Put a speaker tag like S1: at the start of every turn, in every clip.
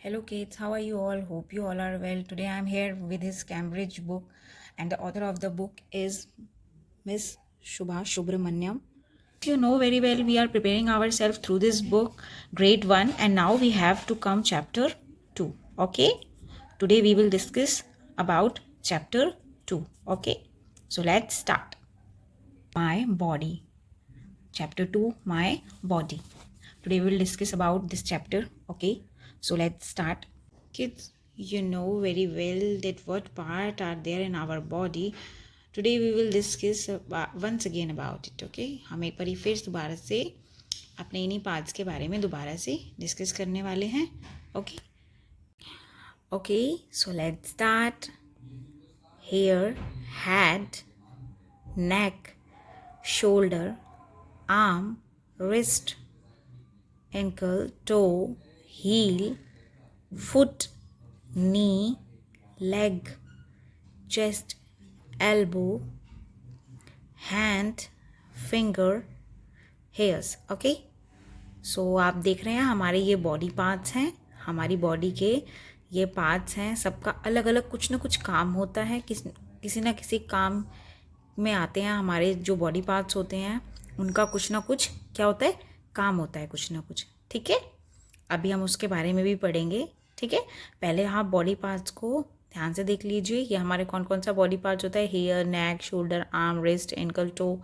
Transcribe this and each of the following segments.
S1: Hello kids, how are you all? Hope you all are well. Today I am here with his Cambridge book, and the author of the book is Miss Shubha Subramaniam. You know very well we are preparing ourselves through this book, grade 1, and now we have to come chapter 2. Okay? Today we will discuss about chapter 2. Okay? So let's start. My body. Chapter 2, My Body. Today we will discuss about this chapter. Okay? So let's start. Kids, you know very well that what part are there in our body. Today we will discuss once again about it. Okay? हम एक बार फिर दोबारा से अपने इन्हीं parts के बारे में दोबारा से डिस्कस करने वाले हैं. Okay okay so let's start. Hair, head, neck, shoulder, arm, wrist, ankle, toe, heel, foot, knee, leg, chest, elbow, hand, finger, hairs. Okay so आप देख रहे हैं हमारे ये बॉडी पार्ट्स हैं. हमारी बॉडी के ये पार्ट्स हैं. सबका अलग अलग कुछ ना कुछ काम होता है. किसी ना किसी काम में आते हैं. हमारे जो बॉडी पार्ट्स होते हैं उनका कुछ ना कुछ क्या होता है, काम होता है कुछ ना कुछ. ठीक है, अभी हम उसके बारे में भी पढ़ेंगे. ठीक है, पहले आप बॉडी पार्ट्स को ध्यान से देख लीजिए. ये हमारे कौन कौन सा बॉडी पार्ट्स होता है. Hair, neck, shoulder, arm, wrist, ankle, toe,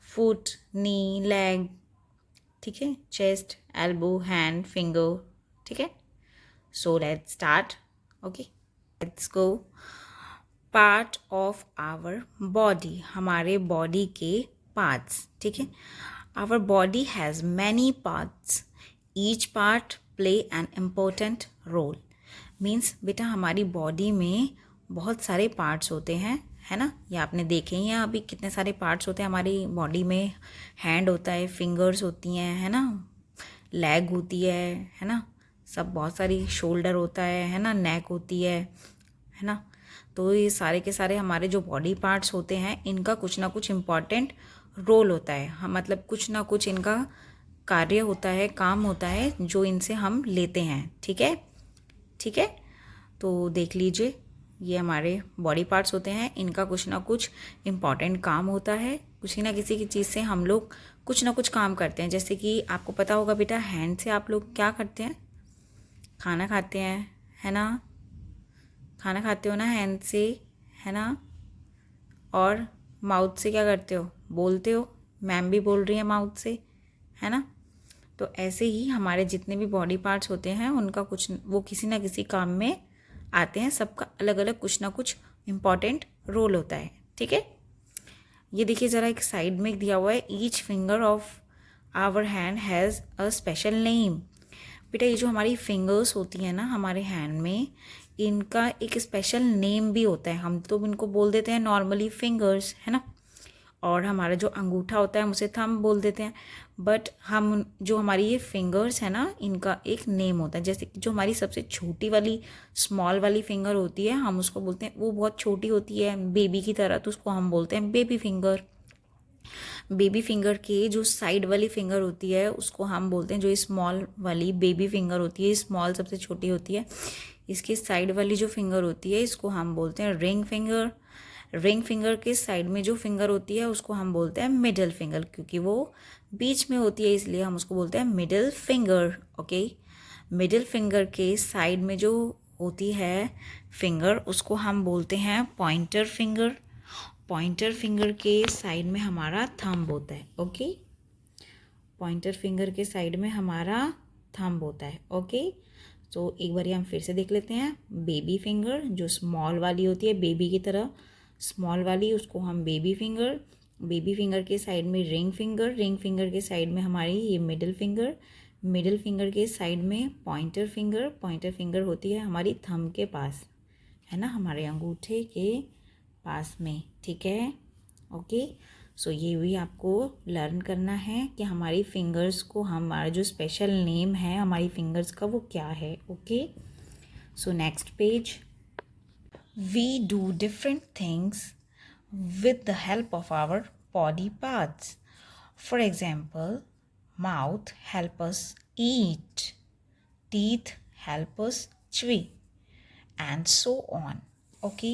S1: foot, knee, leg. ठीक है, चेस्ट, एल्बो, हैंड, फिंगर. ठीक है, so let's start. Okay let's go. Part of our body. हमारे बॉडी के पार्ट्स. ठीक है, our body has many parts. Each part play an important role. Means बेटा हमारी बॉडी में बहुत सारे पार्ट्स होते हैं, है ना. ये आपने देखे ही हैं अभी कितने सारे पार्ट्स होते हैं हमारी बॉडी में. हैंड होता है, फिंगर्स होती हैं, है ना, लेग होती है ना, सब बहुत सारी. शोल्डर होता है ना, नेक होती है ना. तो ये सारे के सारे हमारे जो बॉडी पार्ट्स होते हैं इनका कुछ ना कुछ इम्पॉर्टेंट रोल होता है. हम मतलब कुछ ना कुछ इनका कार्य होता है, काम होता है जो इनसे हम लेते हैं. ठीक है, ठीक है, तो देख लीजिए ये हमारे बॉडी पार्ट्स होते हैं. इनका कुछ ना कुछ इम्पॉर्टेंट काम होता है. किसी ना किसी की चीज़ से हम लोग कुछ ना कुछ काम करते हैं. जैसे कि आपको पता होगा बेटा, हैंड से आप लोग क्या करते हैं, खाना खाते हैं, है ना. खाना खाते हो ना हैंड से, है ना. और माउथ से क्या करते हो, बोलते हो. मैम भी बोल रही है माउथ से, है ना. तो ऐसे ही हमारे जितने भी बॉडी पार्ट्स होते हैं उनका कुछ वो किसी ना किसी काम में आते हैं. सबका अलग अलग कुछ ना कुछ इम्पॉर्टेंट रोल होता है. ठीक है, ये देखिए ज़रा एक साइड में दिया हुआ है. Each finger of our hand has a special name. बेटा ये जो हमारी फिंगर्स होती हैं ना हमारे हैंड में, इनका एक स्पेशल नेम भी होता है. हम तो इनको बोल देते हैं नॉर्मली फिंगर्स, है ना. और हमारा जो अंगूठा होता है हम उसे थंब बोल देते हैं. बट हम जो हमारी ये फिंगर्स है ना इनका एक नेम होता है. जैसे कि जो हमारी सबसे छोटी वाली स्मॉल वाली फिंगर होती है हम उसको बोलते हैं, वो बहुत छोटी होती है बेबी की तरह, तो उसको हम बोलते हैं बेबी फिंगर. बेबी फिंगर के जो साइड वाली फिंगर होती है उसको हम बोलते हैं, जो स्मॉल वाली बेबी फिंगर होती है, स्मॉल सबसे छोटी होती है, इसकी साइड वाली जो फिंगर होती है इसको हम बोलते हैं रिंग फिंगर. रिंग फिंगर के साइड में जो फिंगर होती है उसको हम बोलते हैं मिडल फिंगर, क्योंकि वो बीच में होती है इसलिए हम उसको बोलते हैं middle finger. Okay, middle finger के साइड में जो होती है फिंगर उसको हम बोलते हैं पॉइंटर फिंगर. पॉइंटर फिंगर के साइड में हमारा थंब होता है. ओके, पॉइंटर फिंगर के साइड में हमारा थंब होता है. ओके, तो एक बार हम फिर से देख लेते हैं. बेबी फिंगर जो स्मॉल वाली होती है, बेबी की तरह स्मॉल वाली, उसको हम बेबी फिंगर. बेबी फिंगर के साइड में रिंग फिंगर. रिंग फिंगर के साइड में हमारी ये मिडिल फिंगर. मिडिल फिंगर के साइड में पॉइंटर फिंगर. पॉइंटर फिंगर होती है हमारी थंब के पास, है ना, हमारे अंगूठे के पास में. ठीक है, ओके. सो ये भी आपको लर्न करना है कि हमारी फिंगर्स को, हमारा जो स्पेशल नेम है हमारी फिंगर्स का वो क्या है. Okay, so next page. We do different things with the help of our body parts. For example, mouth help us eat, teeth help us chew and so on. Okay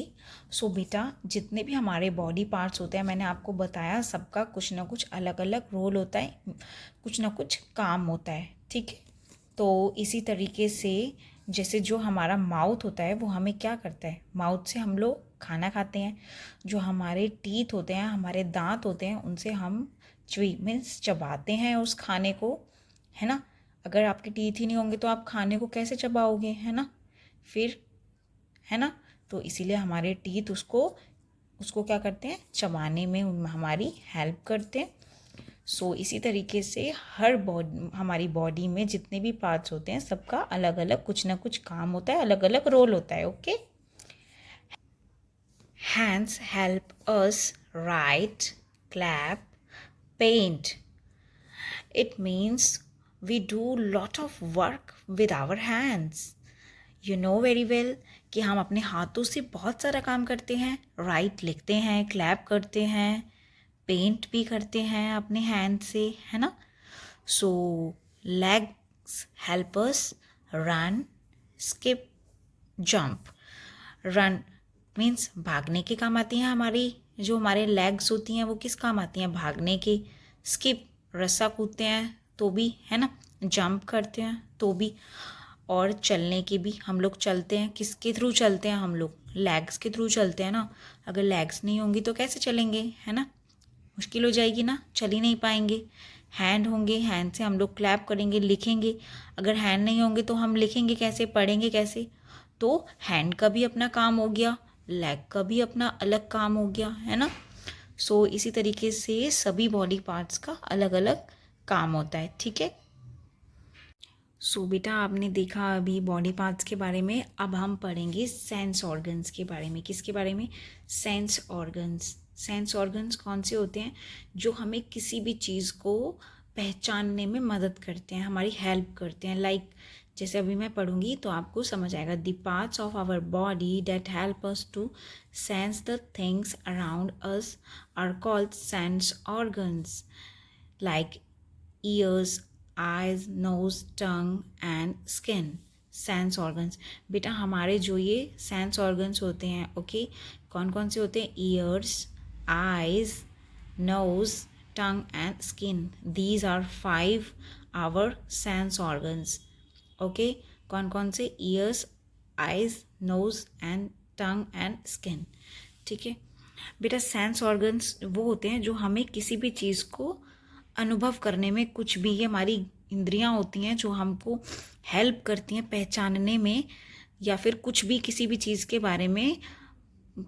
S1: so बेटा जितने भी हमारे body parts होते हैं मैंने आपको बताया सबका कुछ ना कुछ अलग अलग रोल होता है, कुछ ना कुछ काम होता है, ठीक है। तो इसी तरीके से जैसे जो हमारा माउथ होता है वो हमें क्या करता है, माउथ से हम लोग खाना खाते हैं। जो हमारे टीथ होते हैं, हमारे दांत होते हैं, उनसे हम च्वी मीन्स चबाते हैं उस खाने को, है ना। अगर आपके टीथ ही नहीं होंगे तो आप खाने को कैसे चबाओगे, है ना, फिर, है ना। तो इसीलिए हमारे टीथ उसको उसको क्या करते हैं, चबाने में हमारी हेल्प करते हैं। सो इसी तरीके से हमारी बॉडी में जितने भी पार्ट्स होते हैं सबका अलग अलग कुछ ना कुछ काम होता है, अलग अलग रोल होता है। Okay, hands help us write, clap, paint. It means we do lot of work with our hands. You know very well कि हम अपने हाथों से बहुत सारा काम करते हैं। राइट लिखते हैं, क्लैप करते हैं, पेंट भी करते हैं अपने हैंड से, है ना। So legs help us run, skip, jump. Run means भागने के काम आती हैं हमारी, जो हमारे लेग्स होती हैं वो किस काम आती हैं, भागने के. स्किप रस्सा कूदते हैं तो भी, है ना. जंप करते हैं तो भी. और चलने के भी, हम लोग चलते हैं, किसके थ्रू चलते हैं हम लोग, लेग्स के थ्रू चलते हैं ना. अगर लेग्स नहीं होंगी तो कैसे चलेंगे, है ना, मुश्किल हो जाएगी ना, चल ही नहीं पाएंगे. हैंड होंगे, हैंड से हम लोग क्लैप करेंगे, लिखेंगे. अगर हैंड नहीं होंगे तो हम लिखेंगे कैसे, पढ़ेंगे कैसे. तो हैंड का भी अपना काम हो गया, लेग का भी अपना अलग काम हो गया, है ना. सो इसी तरीके से सभी बॉडी पार्ट्स का अलग अलग काम होता है, ठीक है. सो बेटा आपने देखा अभी बॉडी पार्ट्स के बारे में. अब हम पढ़ेंगे सेंस ऑर्गन्स के बारे में. किसके बारे में, सेंस ऑर्गन्स. सेंस ऑर्गन्स कौन से होते हैं, जो हमें किसी भी चीज़ को पहचानने में मदद करते हैं, हमारी हेल्प करते हैं. लाइक जैसे अभी मैं पढ़ूंगी तो आपको समझ आएगा. The parts of our body that help us to sense the things around us are called sense organs. Like ears, eyes, nose, tongue and skin. Sense organs. बेटा हमारे जो ये सेंस ऑर्गन्स होते हैं, ओके, कौन कौन से होते हैं, ears, eyes, nose, tongue and skin. These are 5 our sense organs. Okay, कौन कौन से, ears, eyes, nose and tongue and skin, ठीक है. बेटा सेंस ऑर्गन्स वो होते हैं जो हमें किसी भी चीज़ को अनुभव करने में, कुछ भी, ये हमारी इंद्रियां होती हैं जो हमको हेल्प करती हैं पहचानने में, या फिर कुछ भी किसी भी चीज़ के बारे में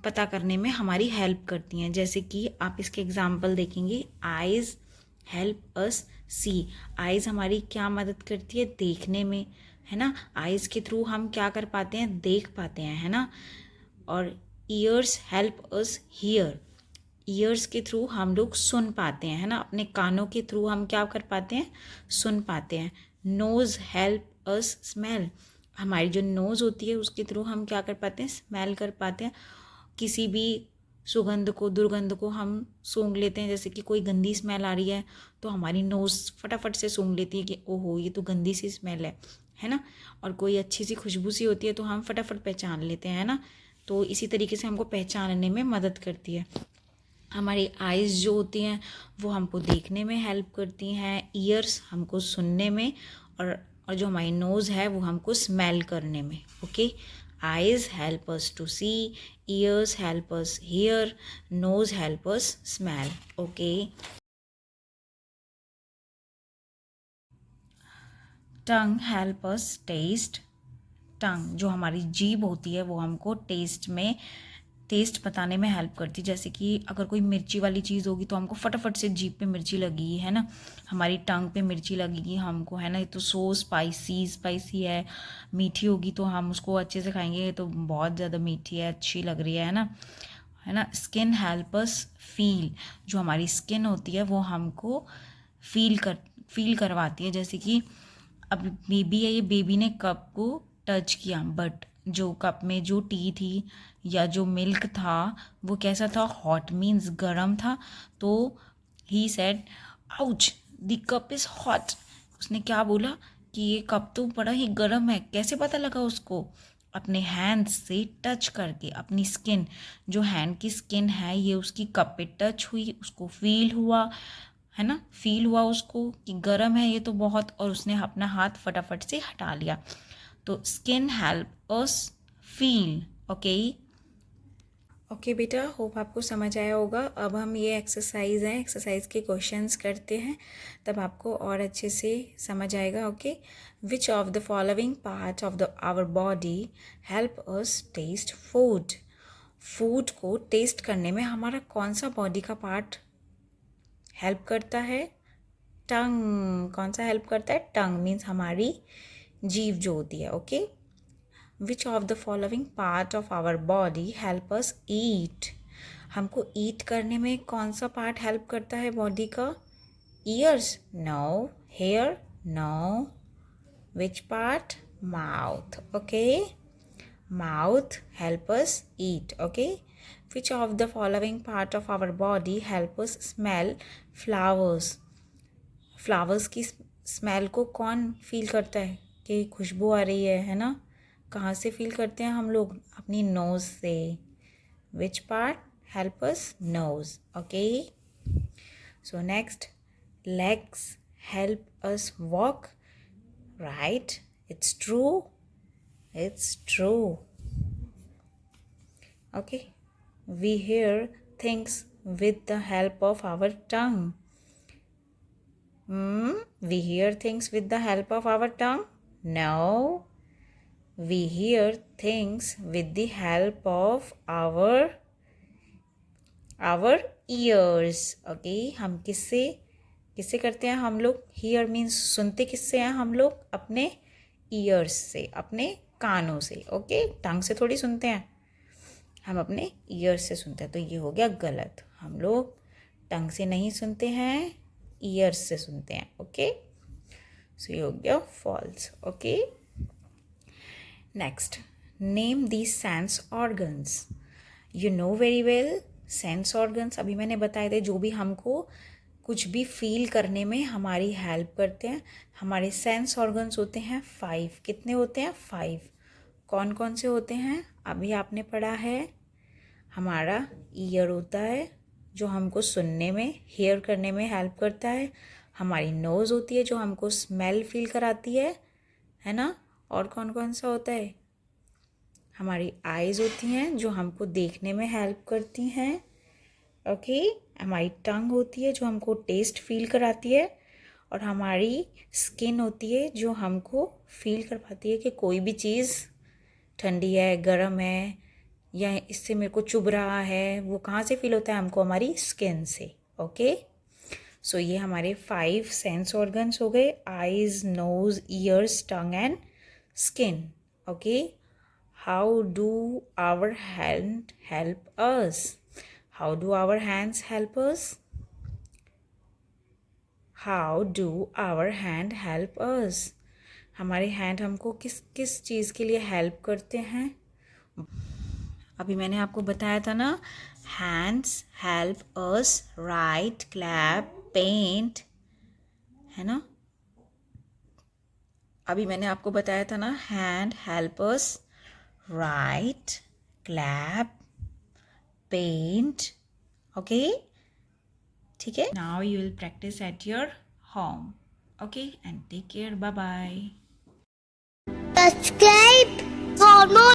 S1: पता करने में हमारी हेल्प करती हैं. जैसे कि आप इसके एग्जाम्पल देखेंगे. आइज़ हेल्प अस सी. आइज़ हमारी क्या मदद करती है, देखने में, है ना. आइज़ के थ्रू हम क्या कर पाते हैं, देख पाते हैं, है ना. और years help us here. Years के थ्रू हम लोग सुन पाते हैं, है ना, अपने कानों के थ्रू हम क्या कर पाते हैं, सुन पाते हैं. Nose help us smell. हमारी जो नोज़ होती है उसके थ्रू हम क्या कर पाते हैं, स्मेल कर पाते हैं. किसी भी सुगंध को, दुर्गंध को हम सूंघ लेते हैं. जैसे कि कोई गंदी स्मेल आ रही है तो हमारी नोज़ फटाफट से सूंघ लेती है कि ओहो ये तो गंदी सी स्मेल है ना. और कोई अच्छी सी खुशबू सी होती है तो हम फटाफट पहचान लेते हैं, है ना. तो इसी तरीके से हमको पहचानने में मदद करती है. हमारी आइज़ जो होती हैं वो हमको देखने में हेल्प करती हैं. ईयर्स हमको सुनने में, और जो हमारी नोज़ है वो हमको स्मेल करने में. Okay, eyes help us to see, ears help us hear, nose help us smell. Okay, tongue help us taste. Tongue जो हमारी जीभ होती है वो हमको टेस्ट बताने में हेल्प करती है. जैसे कि अगर कोई मिर्ची वाली चीज़ होगी तो हमको फटाफट से जीभ पे मिर्ची लगेगी, है ना, हमारी टंग पे मिर्ची लगेगी हमको, है ना. ये तो सो स्पाइसी है. मीठी होगी तो हम उसको अच्छे से खाएंगे, ये तो बहुत ज़्यादा मीठी है, अच्छी लग रही है ना, है ना. Skin help us feel. जो हमारी स्किन होती है वो हमको फील करवाती है. जैसे कि अब बेबी है, ये बेबी ने कप को टच किया, बट जो कप में जो टी थी या जो मिल्क था वो कैसा था, हॉट मीन्स गर्म था. तो he said ouch the cup is hot. उसने क्या बोला कि कि ये कप तो बड़ा ही गर्म है। कैसे पता लगा उसको? अपने हैंड से टच करके, अपनी स्किन, जो हैंड की स्किन है ये उसकी कप पे टच हुई, उसको फील हुआ, है ना, फील हुआ उसको कि गर्म है ये तो बहुत, और उसने अपना हाथ फटाफट से हटा लिया। तो skin help us feel. Okay okay बेटा, होप आपको समझ आया होगा। अब हम ये एक्सरसाइज हैं, एक्सरसाइज के क्वेश्चंस करते हैं, तब आपको और अच्छे से समझ आएगा। Okay, which of the following part of the our body help us taste food? Food को टेस्ट करने में हमारा कौन सा बॉडी का पार्ट हेल्प करता है? टंग। कौन सा हेल्प करता है? टंग मीन्स हमारी जीभ जो होती है। Okay, which of the following part of our body help us eat? हमको ईट करने में कौन सा पार्ट हेल्प करता है बॉडी का? Ears? No. Hair? No. Which part? Mouth. Okay, mouth help us eat. Okay, which of the following part of our body help us smell flowers? Flowers की smell को कौन फील करता है कि खुशबू आ रही है ना? कहाँ से फील करते हैं हम लोग? अपनी नोज़ से। Which part help us? Nose. Okay, so next, legs help us walk, right? It's true, it's true. Okay, we hear things with the help of our tongue. We hear things with the help of our tongue? No. We hear things with the help of our ears. Okay, हम किससे करते हैं हम लोग? Hear means सुनते किससे हैं हम लोग? अपने ears से, अपने कानों से। ओके, टंग से थोड़ी सुनते हैं, हम अपने ears से सुनते हैं। तो ये हो गया गलत, हम लोग टंग से नहीं सुनते हैं, ears से सुनते हैं। ओके, सो ये हो गया false. Okay, next, name the sense organs. You know very well sense organs, अभी मैंने बताए थे, जो भी हमको कुछ भी फील करने में हमारी हेल्प करते हैं। हमारे सेंस ऑर्गन्स होते हैं 5। कितने होते हैं? 5। कौन कौन से होते हैं? अभी आपने पढ़ा है, हमारा ईयर होता है जो हमको सुनने में, हेयर करने में हेल्प करता है। हमारी नोज़ होती है जो हमको स्मेल फील कराती है ना? और कौन कौन सा होता है? हमारी आइज़ होती हैं जो हमको देखने में हेल्प करती हैं। ओके, हमारी टंग होती है जो हमको टेस्ट फील कराती है, और हमारी स्किन होती है जो हमको फील कर पाती है कि कोई भी चीज़ ठंडी है, गर्म है, या इससे मेरे को चुभ रहा है। वो कहाँ से फील होता है हमको? हमारी स्किन से। ओके, सो ये हमारे 5 सेंस ऑर्गन्स हो गए, eyes, nose, ears, tongue and skin. Okay, how do our hand help us? How do our hands help us? How do our hand help us? हमारे हैंड हमको किस किस चीज़ के लिए हेल्प करते हैं? अभी मैंने आपको बताया था ना, hands help us write, clap, paint, है ना? अभी मैंने आपको बताया था ना, hand help us write, clap, paint. Okay, ठीक है। Now you will practice at your home. Okay, and take care, bye bye.
S2: Subscribe for more